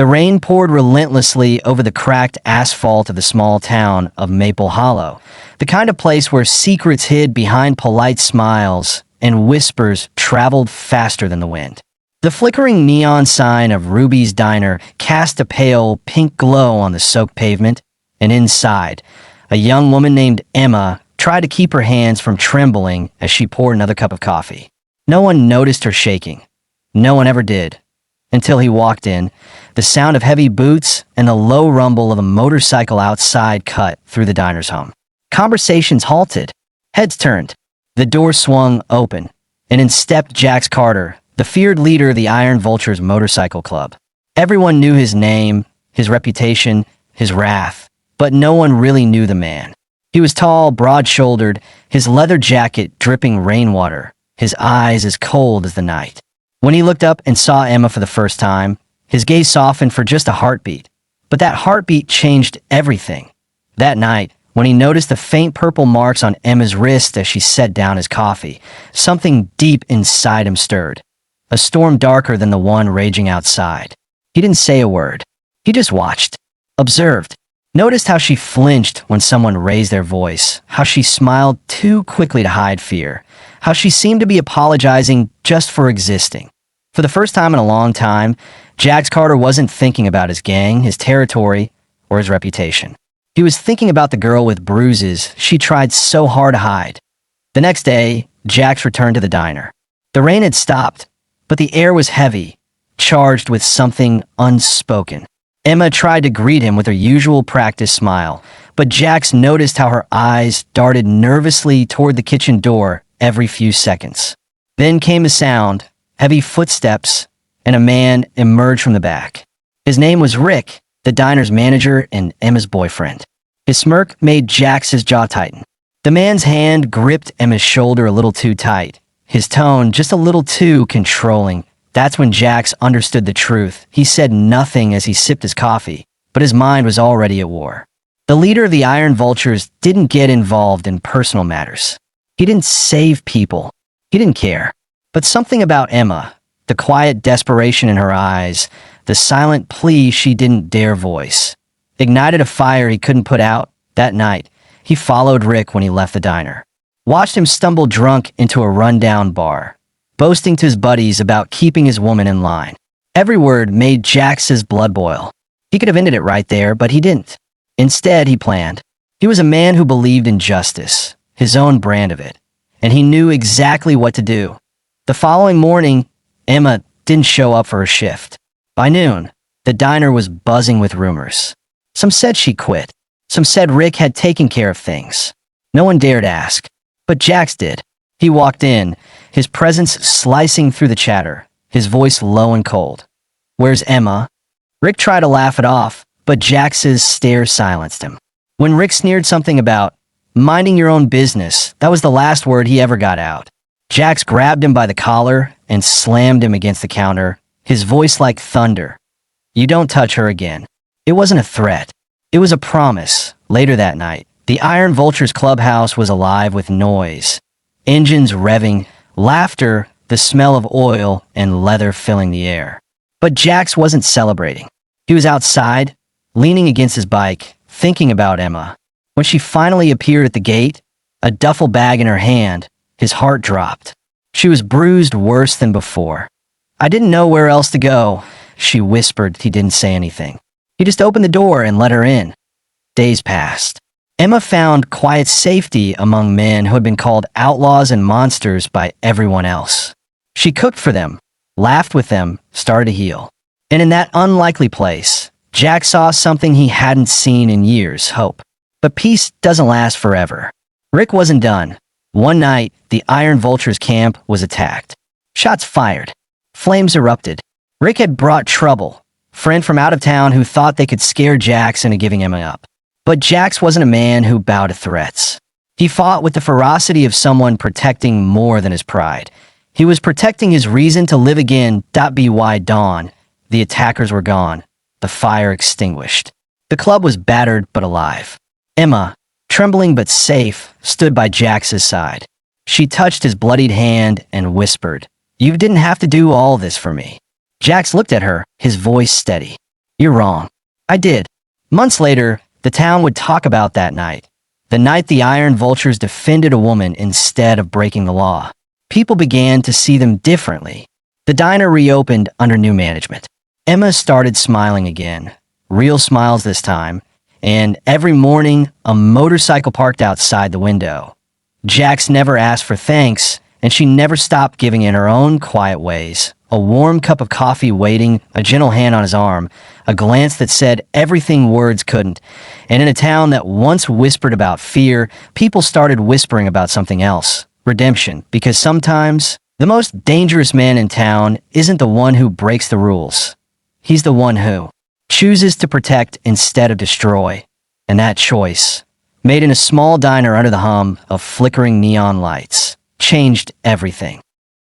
The rain poured relentlessly over the cracked asphalt of the small town of Maple Hollow, the kind of place where secrets hid behind polite smiles and whispers traveled faster than the wind. The flickering neon sign of Ruby's Diner cast a pale pink glow on the soaked pavement, and inside, a young woman named Emma tried to keep her hands from trembling as she poured another cup of coffee. No one noticed her shaking. No one ever did. Until he walked in, the sound of heavy boots and the low rumble of a motorcycle outside cut through the diner's hum. Conversations halted. Heads turned. The door swung open, and in stepped Jax Carter, the feared leader of the Iron Vultures Motorcycle Club. Everyone knew his name, his reputation, his wrath, but no one really knew the man. He was tall, broad-shouldered, his leather jacket dripping rainwater, his eyes as cold as the night. When he looked up and saw Emma for the first time, his gaze softened for just a heartbeat. But that heartbeat changed everything. That night, when he noticed the faint purple marks on Emma's wrist as she set down his coffee, something deep inside him stirred. A storm darker than the one raging outside. He didn't say a word. He just watched, observed, noticed how she flinched when someone raised their voice, how she smiled too quickly to hide fear, how she seemed to be apologizing just for existing. For the first time in a long time, Jax Carter wasn't thinking about his gang, his territory, or his reputation. He was thinking about the girl with bruises she tried so hard to hide. The next day, Jax returned to the diner. The rain had stopped, but the air was heavy, charged with something unspoken. Emma tried to greet him with her usual practice smile, but Jax noticed how her eyes darted nervously toward the kitchen door every few seconds. Then came a sound, heavy footsteps, and a man emerged from the back. His name was Rick, the diner's manager and Emma's boyfriend. His smirk made Jax's jaw tighten. The man's hand gripped Emma's shoulder a little too tight, his tone just a little too controlling. That's when Jax understood the truth. He said nothing as he sipped his coffee, but his mind was already at war. The leader of the Iron Vultures didn't get involved in personal matters. He didn't save people. He didn't care. But something about Emma, the quiet desperation in her eyes, the silent plea she didn't dare voice, ignited a fire he couldn't put out. That night, he followed Rick when he left the diner, watched him stumble drunk into a rundown bar, boasting to his buddies about keeping his woman in line. Every word made Jax's blood boil. He could have ended it right there, but he didn't. Instead, he planned. He was a man who believed in justice, his own brand of it, and he knew exactly what to do. The following morning, Emma didn't show up for her shift. By noon, the diner was buzzing with rumors. Some said she quit. Some said Rick had taken care of things. No one dared ask, but Jax did. He walked in, his presence slicing through the chatter, his voice low and cold. "Where's Emma?" Rick tried to laugh it off, but Jax's stare silenced him. When Rick sneered something about minding your own business, that was the last word he ever got out. Jax grabbed him by the collar and slammed him against the counter, his voice like thunder. "You don't touch her again." It wasn't a threat. It was a promise. Later that night, the Iron Vultures clubhouse was alive with noise. Engines revving, laughter, the smell of oil and leather filling the air. But Jax wasn't celebrating. He was outside, leaning against his bike, thinking about Emma. When she finally appeared at the gate, a duffel bag in her hand, his heart dropped. She was bruised worse than before. "I didn't know where else to go," she whispered. He didn't say anything. He just opened the door and let her in. Days passed. Emma found quiet safety among men who had been called outlaws and monsters by everyone else. She cooked for them, laughed with them, started to heal. And in that unlikely place, Jack saw something he hadn't seen in years: hope. But peace doesn't last forever. Rick wasn't done. One night, the Iron Vultures camp was attacked. Shots fired. Flames erupted. Rick had brought trouble. Friend from out of town who thought they could scare Jax into giving him up. But Jax wasn't a man who bowed to threats. He fought with the ferocity of someone protecting more than his pride. He was protecting his reason to live again. By dawn, the attackers were gone, the fire extinguished. The club was battered but alive. Emma, trembling but safe, stood by Jax's side. She touched his bloodied hand and whispered, "You didn't have to do all this for me." Jax looked at her, his voice steady. You're wrong. I did. Months later, the town would talk about that night. The night the Iron Vultures defended a woman instead of breaking the law. People began to see them differently. The diner reopened under new management. Emma started smiling again. Real smiles this time. And every morning, a motorcycle parked outside the window. Jax never asked for thanks, and she never stopped giving in her own quiet ways. A warm cup of coffee waiting, a gentle hand on his arm, a glance that said everything words couldn't. And in a town that once whispered about fear, people started whispering about something else. Redemption. Because sometimes, the most dangerous man in town isn't the one who breaks the rules. He's the one who chooses to protect instead of destroy. And that choice, made in a small diner under the hum of flickering neon lights, changed everything.